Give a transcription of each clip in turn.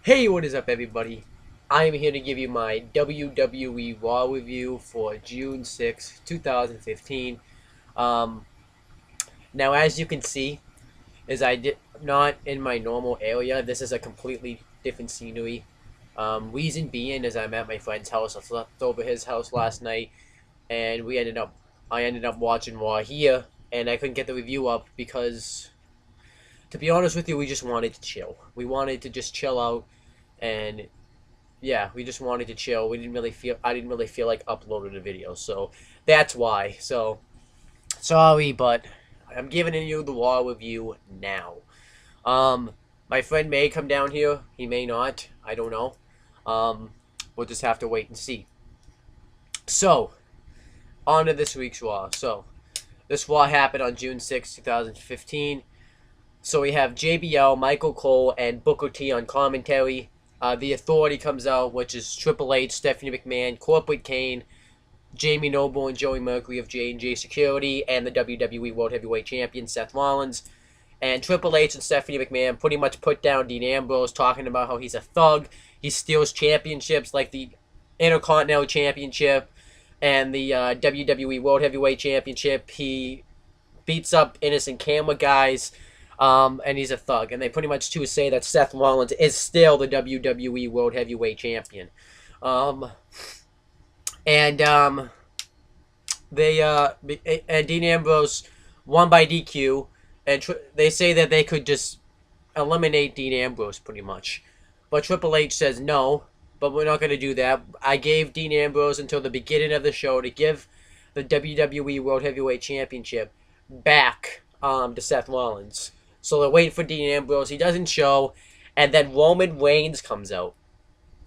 Hey, what is up, everybody? I am here to give you my WWE RAW review for June 6th, 2015. Um, Now, as you can see, is I did not in my normal area. This is a completely different scenery. Reason being is I'm at my friend's house. I slept over his house last night, and I ended up watching RAW here, and I couldn't get the review up because, to be honest with you, we just wanted to chill. We wanted to just chill out and yeah, we just wanted to chill. I didn't really feel like uploading a video, so that's why. So sorry, but I'm giving you the raw review now. Um, my friend may come down here. He may not. I don't know. Um, we'll just have to wait and see. So on to this week's raw. So this raw happened on June 6th, 2015. So we have JBL, Michael Cole, and Booker T on commentary. The Authority comes out, which is Triple H, Stephanie McMahon, Corporate Kane, Jamie Noble, and Joey Mercury of J&J Security, and the WWE World Heavyweight Champion, Seth Rollins. And Triple H and Stephanie McMahon pretty much put down Dean Ambrose, talking about how he's a thug. He steals championships like the Intercontinental Championship and the WWE World Heavyweight Championship. He beats up innocent camera guys. And he's a thug. And they pretty much too say that Seth Rollins is still the WWE World Heavyweight Champion. And Dean Ambrose won by DQ, and they say that they could just eliminate Dean Ambrose pretty much. But Triple H says no, but we're not going to do that. I gave Dean Ambrose until the beginning of the show to give the WWE World Heavyweight Championship back to Seth Rollins. So they're waiting for Dean Ambrose. He doesn't show. And then Roman Reigns comes out.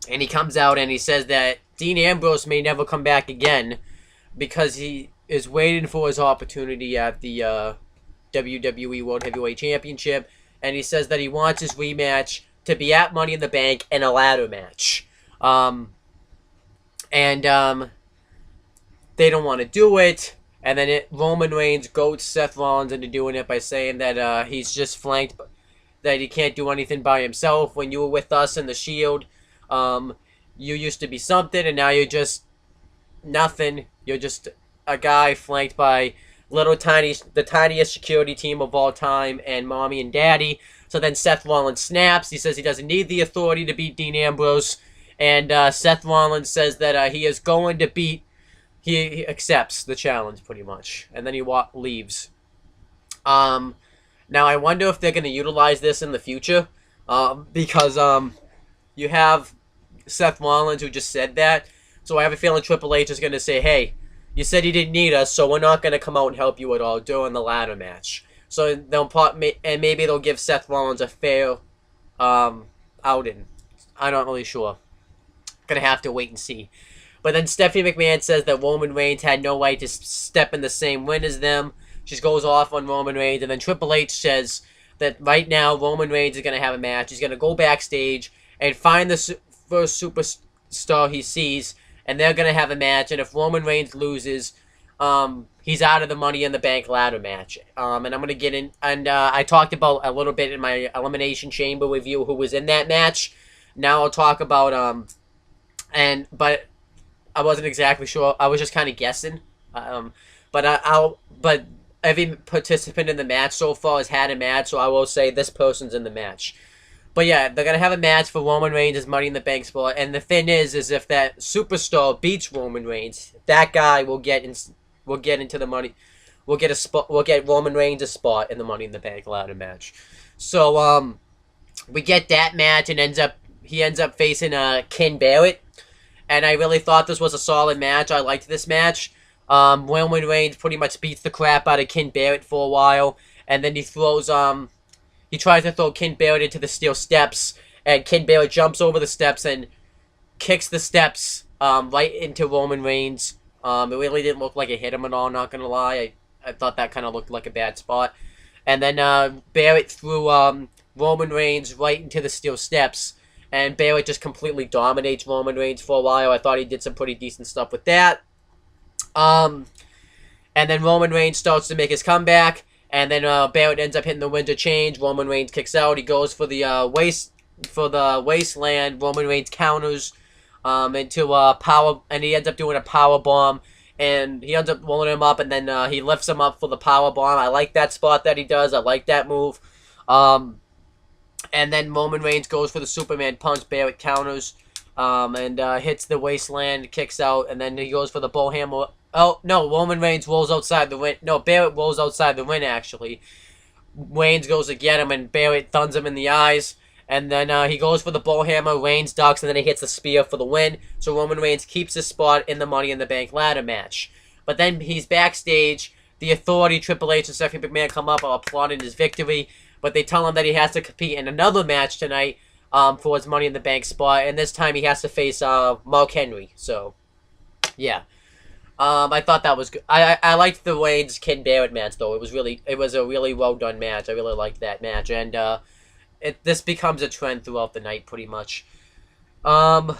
And he comes out and he says that Dean Ambrose may never come back again because he is waiting for his opportunity at the WWE World Heavyweight Championship. And he says that he wants his rematch to be at Money in the Bank in a ladder match. They don't want to do it. And then Roman Reigns goats Seth Rollins into doing it by saying that he's just flanked, that he can't do anything by himself. When you were with us in the Shield, you used to be something, and now you're just nothing. You're just a guy flanked by the tiniest security team of all time, and Mommy and Daddy. So then Seth Rollins snaps. He says he doesn't need the Authority to beat Dean Ambrose. And Seth Rollins says that he is going to beat... He accepts the challenge, pretty much. And then he leaves. Now, I wonder if they're going to utilize this in the future. Because you have Seth Rollins who just said that. So I have a feeling Triple H is going to say, hey, you said you didn't need us, so we're not going to come out and help you at all during the ladder match. So maybe they'll give Seth Rollins a fair outing. I'm not really sure. Going to have to wait and see. But then Stephanie McMahon says that Roman Reigns had no right to step in the same ring as them. She goes off on Roman Reigns. And then Triple H says that right now Roman Reigns is going to have a match. He's going to go backstage and find the first superstar he sees. And they're going to have a match. And if Roman Reigns loses, he's out of the Money in the Bank ladder match. And I'm going to get in. And I talked about a little bit in my Elimination Chamber review who was in that match. Now I'll talk about... But I wasn't exactly sure. I was just kind of guessing. But every participant in the match so far has had a match, so I will say this person's in the match. But yeah, they're gonna have a match for Roman Reigns' Money in the Bank spot. And the thing is if that superstar beats Roman Reigns, that guy will get into the money. We'll get Roman Reigns a spot in the Money in the Bank ladder match. So we get that match, and he ends up facing Ken Barrett. And I really thought this was a solid match. I liked this match. Roman Reigns pretty much beats the crap out of Ken Barrett for a while. And then he tries to throw Ken Barrett into the steel steps. And Ken Barrett jumps over the steps and kicks the steps right into Roman Reigns. It really didn't look like it hit him at all, not going to lie. I thought that kind of looked like a bad spot. And then Barrett threw Roman Reigns right into the steel steps. And Barrett just completely dominates Roman Reigns for a while. I thought he did some pretty decent stuff with that. And then Roman Reigns starts to make his comeback. And then Barrett ends up hitting the winter change. Roman Reigns kicks out. He goes for the for the wasteland. Roman Reigns counters into a power, and he ends up doing a power bomb, and he ends up rolling him up, and then he lifts him up for the power bomb. I like that spot that he does. I like that move. And then Roman Reigns goes for the Superman punch. Barrett counters, and hits the wasteland, kicks out, and then he goes for the bullhammer. Oh no, Roman Reigns rolls outside the ring. No, Barrett rolls outside the ring actually. Reigns goes to get him, and Barrett thuns him in the eyes. And then he goes for the bullhammer, Reigns ducks, and then he hits the spear for the win. So Roman Reigns keeps his spot in the Money in the Bank ladder match. But then he's backstage. The Authority, Triple H, and Stephanie McMahon come up are applauding his victory. But they tell him that he has to compete in another match tonight for his Money in the Bank spot. And this time he has to face Mark Henry. So, yeah. I thought that was good. I liked the Reigns Ken Barrett match though. It was a really well done match. I really liked that match, and this becomes a trend throughout the night pretty much. And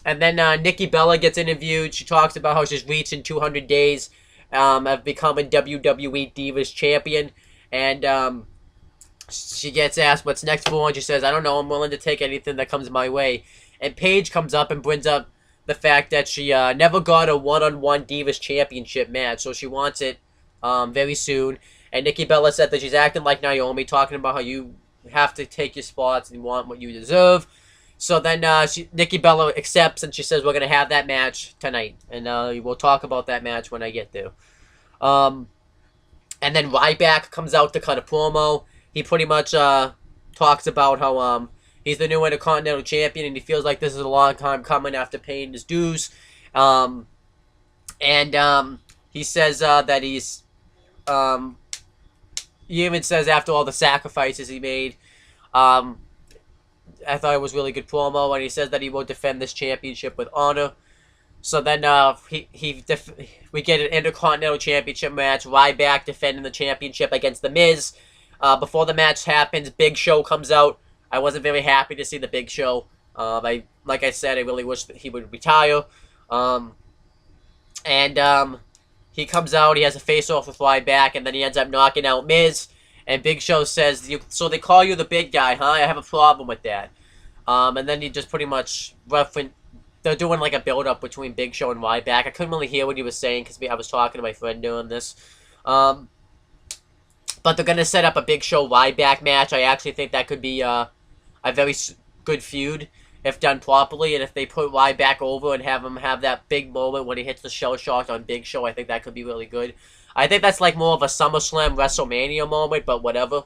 then Nikki Bella gets interviewed. She talks about how she's reached in 200 days of becoming WWE Divas Champion, and she gets asked what's next for her, and she says, "I don't know. I'm willing to take anything that comes my way." And Paige comes up and brings up the fact that she never got a one-on-one Divas Championship match, so she wants it very soon. And Nikki Bella said that she's acting like Naomi, talking about how you have to take your spots and want what you deserve. So then Nikki Bella accepts, and she says we're going to have that match tonight. And we'll talk about that match when I get there. And then Ryback comes out to cut a promo. He pretty much talks about how he's the new Intercontinental Champion, and he feels like this is a long time coming after paying his dues. He says that he's... he even says after all the sacrifices he made, I thought it was really good promo, and he says that he will defend this championship with honor. So then we get an Intercontinental Championship match. Ryback defending the championship against The Miz. Before the match happens, Big Show comes out. I wasn't very happy to see the Big Show. Like I said, I really wish that he would retire. He comes out, he has a face-off with Ryback, and then he ends up knocking out Miz. And Big Show says, so they call you the big guy, huh? I have a problem with that. And then he just pretty much they're doing like a build-up between Big Show and Ryback. I couldn't really hear what he was saying because I was talking to my friend doing this. But they're going to set up a Big Show Ryback match. I actually think that could be a very good feud if done properly, and if they put Ryback over and have him have that big moment when he hits the shell shock on Big Show, I think that could be really good. I think that's like more of a SummerSlam WrestleMania moment, but whatever.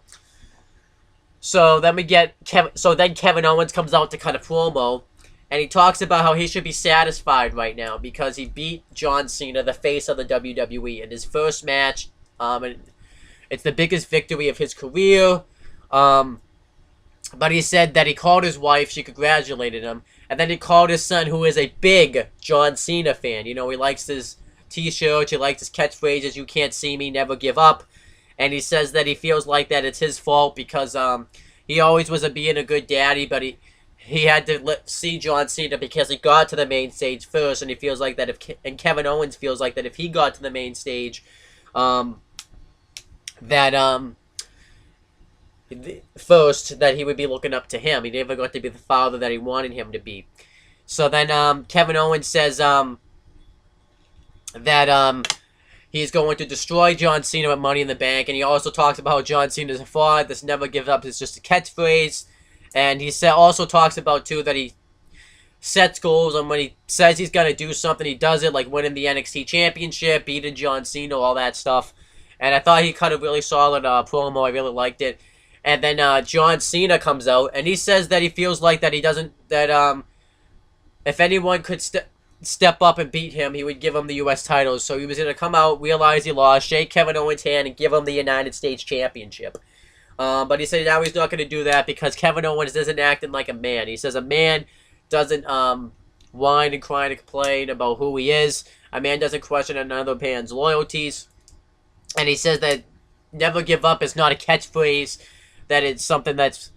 So then Kevin Owens comes out to cut a promo, and he talks about how he should be satisfied right now because he beat John Cena, the face of the WWE, in his first match. And it's the biggest victory of his career. But he said that he called his wife, she congratulated him, and then he called his son, who is a big John Cena fan. You know, he likes his t-shirts, he likes his catchphrases, you can't see me, never give up. And he says that he feels like that it's his fault because he always was being a good daddy, but he had to see John Cena because he got to the main stage first, and he feels like that and Kevin Owens feels like that if he got to the main stage, first, that he would be looking up to him. He never got to be the father that he wanted him to be. So then Kevin Owens says that he's going to destroy John Cena at Money in the Bank, and he also talks about how John Cena is a fraud. This never give up is just a catchphrase. And he also talks about, too, that he sets goals, and when he says he's going to do something, he does it, like winning the NXT Championship, beating John Cena, all that stuff. And I thought he cut a really solid promo. I really liked it. And then John Cena comes out, and he says that he feels like that if anyone could step up and beat him, he would give him the U.S. title. So he was going to come out, realize he lost, shake Kevin Owens' hand, and give him the United States Championship. But he said now he's not going to do that because Kevin Owens isn't acting like a man. He says a man doesn't whine and cry and complain about who he is. A man doesn't question another man's loyalties. And he says that never give up is not a catchphrase. That it's something it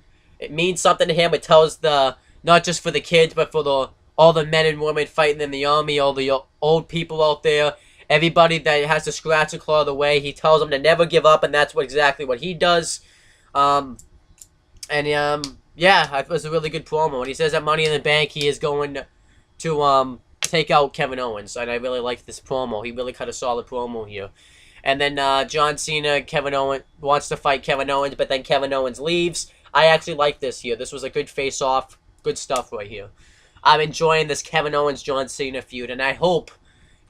means something to him. It tells not just for the kids, but for all the men and women fighting in the army, all the old people out there, everybody that has to scratch and claw the way. He tells them to never give up, and that's exactly what he does. And yeah, it was a really good promo. And he says that Money in the Bank, he is going to take out Kevin Owens. And I really like this promo. He really cut a solid promo here. And then John Cena, Kevin Owens wants to fight Kevin Owens, but then Kevin Owens leaves. I actually like this here. This was a good face-off. Good stuff right here. I'm enjoying this Kevin Owens John Cena feud, and I hope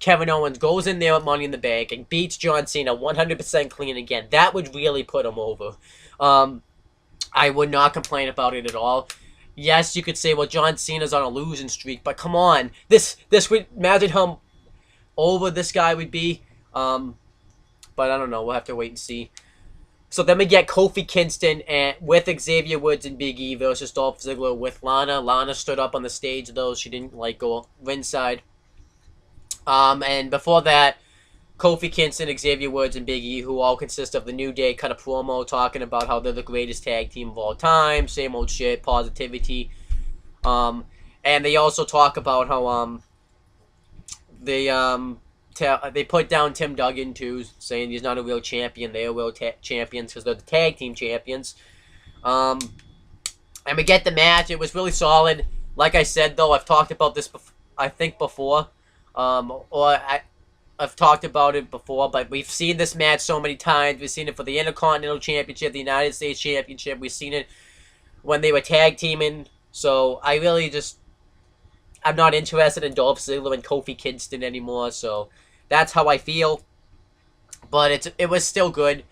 Kevin Owens goes in there with Money in the Bank and beats John Cena 100% clean again. That would really put him over. I would not complain about it at all. Yes, you could say, well, John Cena's on a losing streak, but come on. This would imagine how over this guy would be. But I don't know. We'll have to wait and see. So then we get Kofi Kingston and with Xavier Woods and Big E versus Dolph Ziggler with Lana. Lana stood up on the stage though. She didn't go ringside. And before that, Kofi Kingston, Xavier Woods, and Big E, who all consist of the New Day, cut a promo talking about how they're the greatest tag team of all time. Same old shit, positivity. And they also talk about how they put down Tim Duggan too, saying he's not a real champion. They are real champions because they're the tag team champions. And we get the match. It was really solid. Like I said, though, I've talked about this, I think, before. I've talked about it before, but we've seen this match so many times. We've seen it for the Intercontinental Championship, the United States Championship. We've seen it when they were tag teaming. So I really I'm not interested in Dolph Ziggler and Kofi Kingston anymore. So that's how I feel. But it was still good.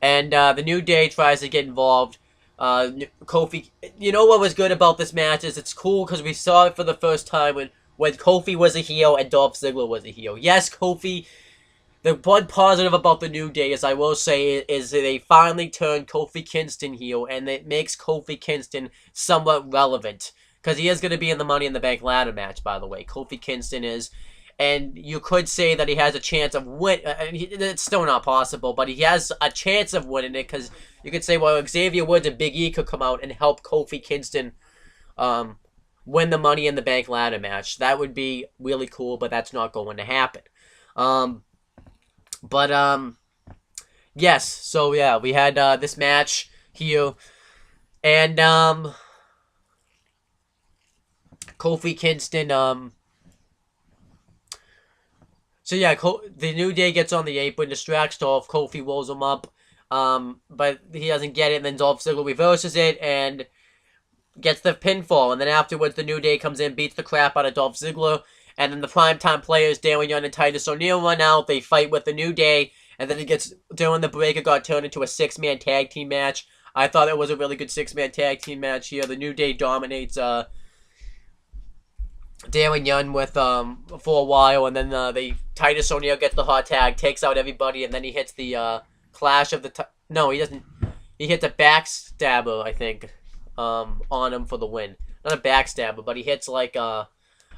And the New Day tries to get involved. Kofi, you know what was good about this match is it's cool because we saw it for the first time when Kofi was a heel and Dolph Ziggler was a heel. Yes, Kofi, the one positive about the New Day, as I will say, is that they finally turned Kofi Kingston heel, and it makes Kofi Kingston somewhat relevant. Because he is going to be in the Money in the Bank ladder match, by the way. Kofi Kingston is. And you could say that he has a chance of winning. It's still not possible, but he has a chance of winning it, because you could say, well, Xavier Woods and Big E could come out and help Kofi Kingston win the Money in the Bank ladder match. That would be really cool, but that's not going to happen. Yes, so yeah, we had this match here, and Kofi Kingston, so yeah, the New Day gets on the apron, distracts Dolph, Kofi rolls him up, but he doesn't get it, and then Dolph Ziggler reverses it, and gets the pinfall, and then afterwards the New Day comes in, beats the crap out of Dolph Ziggler, and then the primetime players, Darren Young and Titus O'Neil, run out, they fight with the New Day, and then during the break, it got turned into a 6-man tag team match. I thought it was a really good 6-man tag team match here. The New Day dominates Darren Young with for a while, and then Titus O'Neil gets the hot tag, takes out everybody, and then he hits the clash of the no, he doesn't. He hits a backstabber, I think, on him for the win. Not a backstabber, but he hits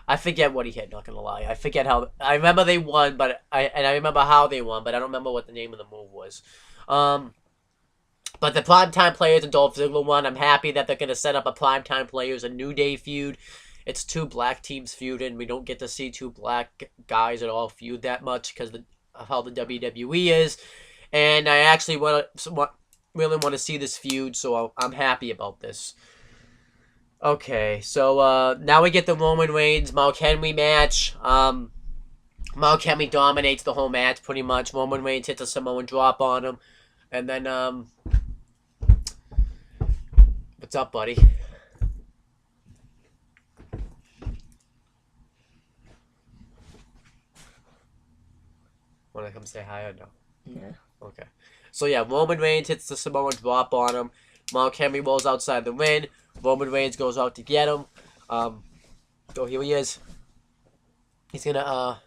I forget what he hit. Not gonna lie, I forget how. I remember they won, but I remember how they won, but I don't remember what the name of the move was. But the primetime players and Dolph Ziggler won. I'm happy that they're gonna set up a primetime players a New Day feud. It's two black teams feuding. We don't get to see two black guys at all feud that much because of how the WWE is. And I actually really want to see this feud, so I'm happy about this. Okay, so now we get the Roman Reigns Mark Henry match. Mark Henry dominates the whole match pretty much. Roman Reigns hits a Samoan drop on him. And then, what's up, buddy? Want to come say hi or no? Yeah. Okay. So yeah, Roman Reigns hits the Samoan drop on him. Mark Henry rolls outside the ring. Roman Reigns goes out to get him. Oh, here he is. He's gonna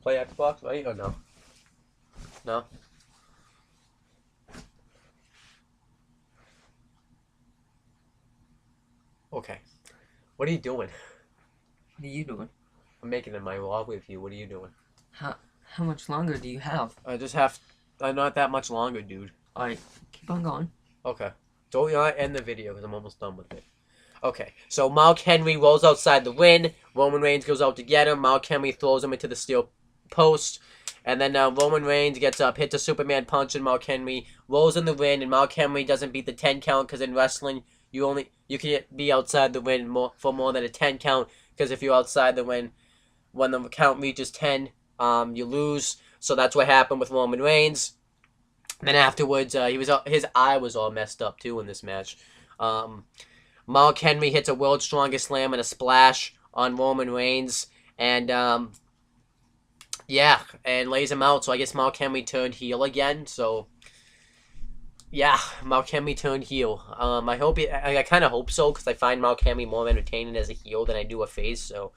play Xbox, right? Or no? No? Okay. What are you doing? What are you doing? I'm making it my vlog with you. What are you doing? How much longer do you have? Not that much longer, dude. Alright, keep on going. Okay. Don't end the video because I'm almost done with it. Okay. So Mark Henry rolls outside the ring. Roman Reigns goes out to get him. Mark Henry throws him into the steel post. And then Roman Reigns gets up, hits a Superman punch, and Mark Henry rolls in the ring, and Mark Henry doesn't beat the 10 count because in wrestling you can't be outside the ring for more than a 10 count, because if you're outside the ring when the count reaches 10, you lose. So that's what happened with Roman Reigns. And then afterwards, his eye was all messed up too in this match. Mark Henry hits a World's Strongest Slam and a splash on Roman Reigns, and yeah, and lays him out. So I guess Mark Henry turned heel again. So yeah, Mark Henry turned heel. I kind of hope so, because I find Mark Henry more entertaining as a heel than I do a face. So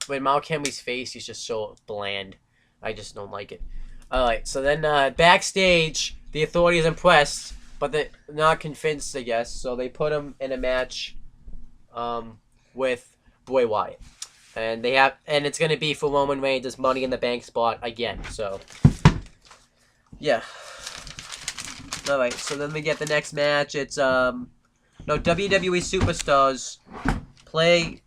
when Mark Henry's face, he's just so bland. I just don't like it. All right, so then backstage, the Authority is impressed, but they're not convinced, I guess. So they put him in a match with Bray Wyatt. And it's gonna be for Roman Reigns' Money in the Bank spot again. So yeah. Alright, so then we get the next match. It's WWE superstars play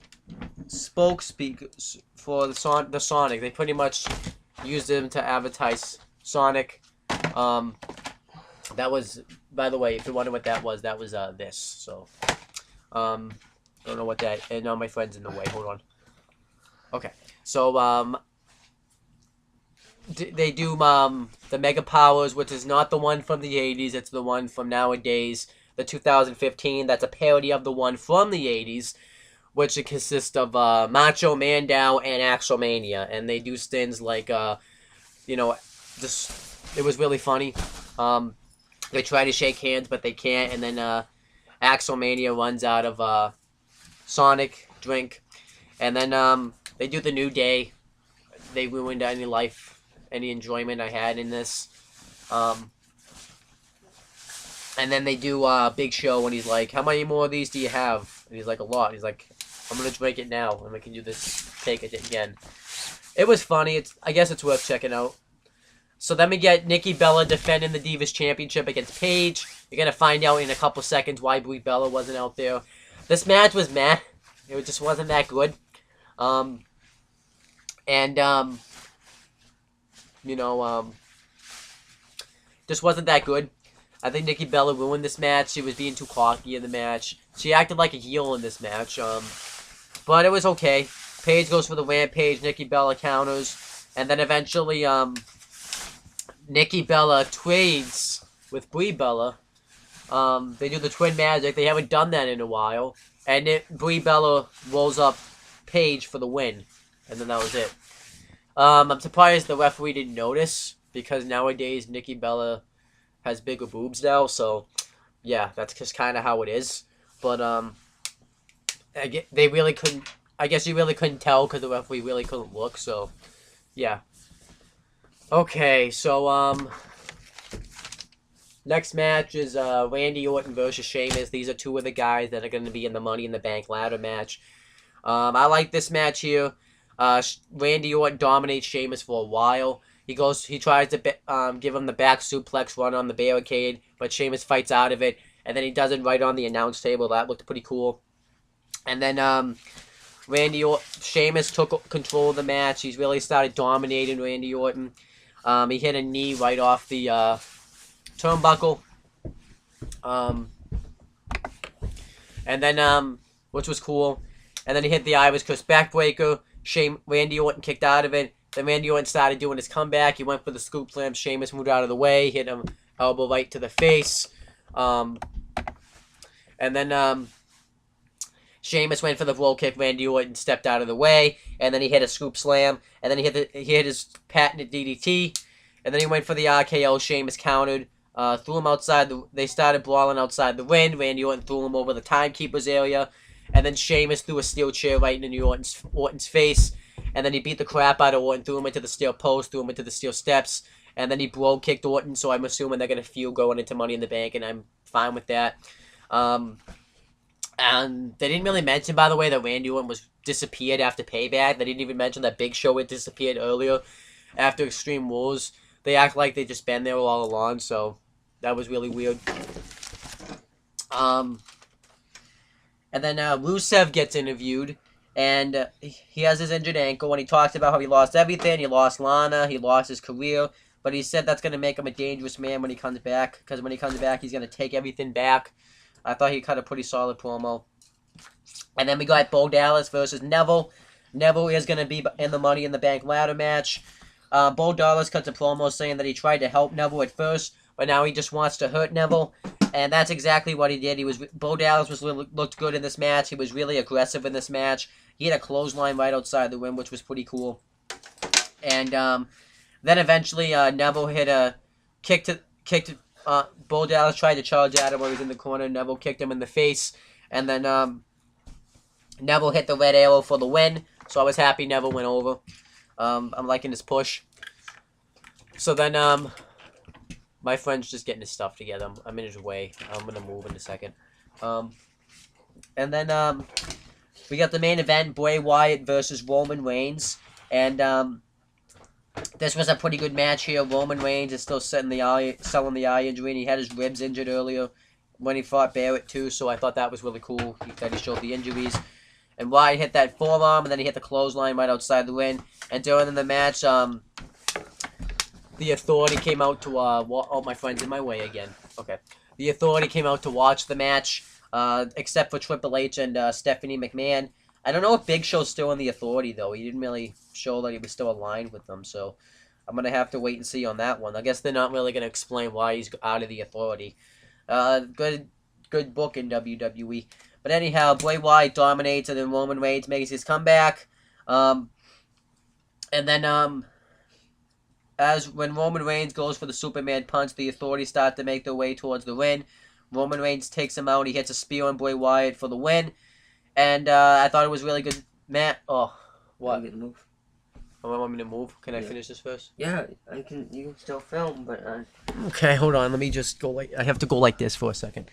spokespeakers for the Sonic. They pretty much used them to advertise Sonic. That was, by the way, if you're wondering what that was this. So don't know what that, and now my friend's in the way. Hold on. Okay, so they do the Mega Powers, which is not the one from the 80s. It's the one from nowadays, the 2015. That's a parody of the one from the 80s, which it consists of Macho Man Down and Axelmania, and they do stints like just it was really funny. They try to shake hands, but they can't, and then Axelmania runs out of Sonic drink, and then they do the New Day. They ruined any enjoyment I had in this. And then they do Big Show, and he's like, "How many more of these do you have?" And he's like, "A lot." He's like, "I'm gonna drink it now, and we can do this. Take it again." It was funny. I guess it's worth checking out. So then we get Nikki Bella defending the Divas Championship against Paige. You're gonna find out in a couple seconds why Brie Bella wasn't out there. This match was meh. It just wasn't that good. Just wasn't that good. I think Nikki Bella ruined this match. She was being too cocky in the match. She acted like a heel in this match. But it was okay. Paige goes for the Rampage. Nikki Bella counters. And then eventually, Nikki Bella trades with Brie Bella. They do the Twin Magic. They haven't done that in a while. And Brie Bella rolls up Paige for the win. And then that was it. I'm surprised the referee didn't notice, because nowadays Nikki Bella has bigger boobs now, so yeah, that's just kind of how it is. But they really couldn't. I guess you really couldn't tell because the referee really couldn't look. So yeah. Okay, so next match is Randy Orton versus Sheamus. These are two of the guys that are going to be in the Money in the Bank ladder match. I like this match here. Randy Orton dominates Sheamus for a while. He tries to give him the back suplex run on the barricade, but Sheamus fights out of it, and then he does it right on the announce table. That looked pretty cool. And then Sheamus took control of the match. He's really started dominating Randy Orton. He hit a knee right off the turnbuckle. And then, which was cool. And then he hit the Irish Curse backbreaker. Randy Orton kicked out of it. Then Randy Orton started doing his comeback. He went for the scoop slam. Sheamus moved out of the way, hit him elbow right to the face. And then Sheamus went for the roll kick. Randy Orton stepped out of the way, and then he hit a scoop slam. And then he hit his patented DDT. And then he went for the RKO. Sheamus countered, threw him outside. They started brawling outside the ring. Randy Orton threw him over the timekeeper's area. And then Sheamus threw a steel chair right into Orton's face. And then he beat the crap out of Orton, threw him into the steel post, threw him into the steel steps. And then he bro kicked Orton, so I'm assuming they're going to feel going into Money in the Bank, and I'm fine with that. And they didn't really mention, by the way, that Randy Orton was disappeared after Payback. They didn't even mention that Big Show had disappeared earlier after Extreme Rules. They act like they just been there all along, so that was really weird. And then Rusev gets interviewed, and he has his injured ankle, and he talks about how he lost everything. He lost Lana, he lost his career, but he said that's going to make him a dangerous man when he comes back, because when he comes back, he's going to take everything back. I thought he cut a pretty solid promo. And then we got Bo Dallas versus Neville. Neville is going to be in the Money in the Bank ladder match. Bo Dallas cuts a promo saying that he tried to help Neville at first, but now he just wants to hurt Neville. And that's exactly what he did. Bo Dallas looked good in this match. He was really aggressive in this match. He had a clothesline right outside the ring, which was pretty cool. And then eventually Neville hit a kick to Bo Dallas tried to charge at him while he was in the corner. Neville kicked him in the face, and then Neville hit the red arrow for the win. So I was happy Neville went over. I'm liking his push. So then my friend's just getting his stuff together. I'm in his way. I'm gonna move in a second. And then we got the main event: Bray Wyatt versus Roman Reigns, and this was a pretty good match here. Roman Reigns is still selling the eye injury, and he had his ribs injured earlier when he fought Barrett too. So I thought that was really cool that he showed the injuries. And Wyatt hit that forearm, and then he hit the clothesline right outside the ring. And during the match, the Authority came out to oh, my friend's in my way again. Okay, the Authority came out to watch the match, except for Triple H and Stephanie McMahon. I don't know if Big Show's still in the Authority, though. He didn't really show that he was still aligned with them, so I'm going to have to wait and see on that one. I guess they're not really going to explain why he's out of the Authority. Good book in WWE. But anyhow, Bray Wyatt dominates, and then Roman Reigns makes his comeback. And then when Roman Reigns goes for the Superman punch, the Authority start to make their way towards the ring. Roman Reigns takes him out. He hits a spear on Bray Wyatt for the win. And I thought it was really good. Matt, oh, what? You can move. Oh, I want me to move? Can I finish this first? Yeah, you can still film, but Okay, hold on. Let me just go I have to go like this for a second.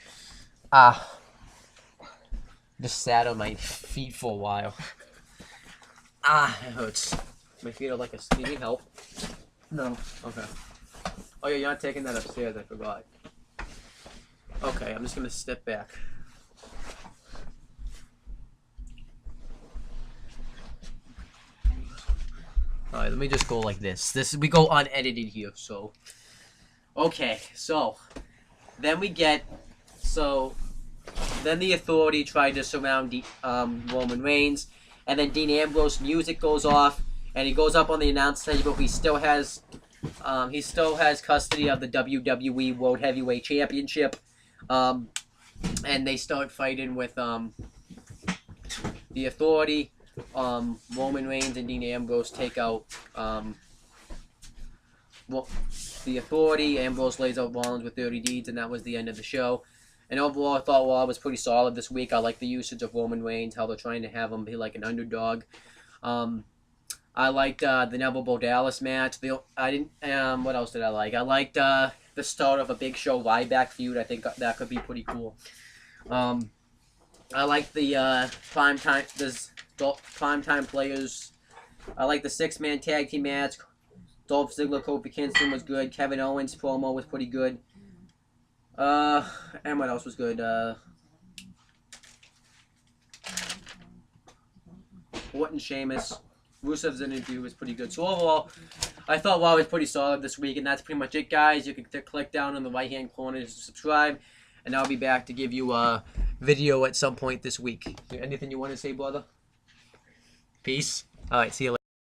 Just sat on my feet for a while. It hurts. My feet are like a... Do you need help? no. Okay. Oh yeah, you're not taking that upstairs. I forgot. Okay, I'm just gonna step back. Alright, let me just go like this. We go unedited here, so... Okay, so... Then we get... Then the Authority tried to surround Roman Reigns, and then Dean Ambrose music goes off, and he goes up on the announce table. He still has custody of the WWE World Heavyweight Championship, and they start fighting with the Authority. Roman Reigns and Dean Ambrose take out the Authority. Ambrose lays out Rollins with 30 deeds, and that was the end of the show. And overall, I thought Raw was pretty solid this week. I like the usage of Roman Reigns, how they're trying to have him be like an underdog. I liked the Neville Bo Dallas match. What else did I like? I liked the start of a Big Show Ryback feud. I think that could be pretty cool. I like the primetime players. I like the 6-man tag team match. Dolph Ziggler, Kofi Kingston was good. Kevin Owens' promo was pretty good. And what else was good? Orton, Sheamus. Rusev's interview was pretty good. So overall, I thought Raw was pretty solid this week, and that's pretty much it, guys. You can click down in the right-hand corner to subscribe, and I'll be back to give you a video at some point this week. Anything you want to say, brother? Peace. All right, see you later.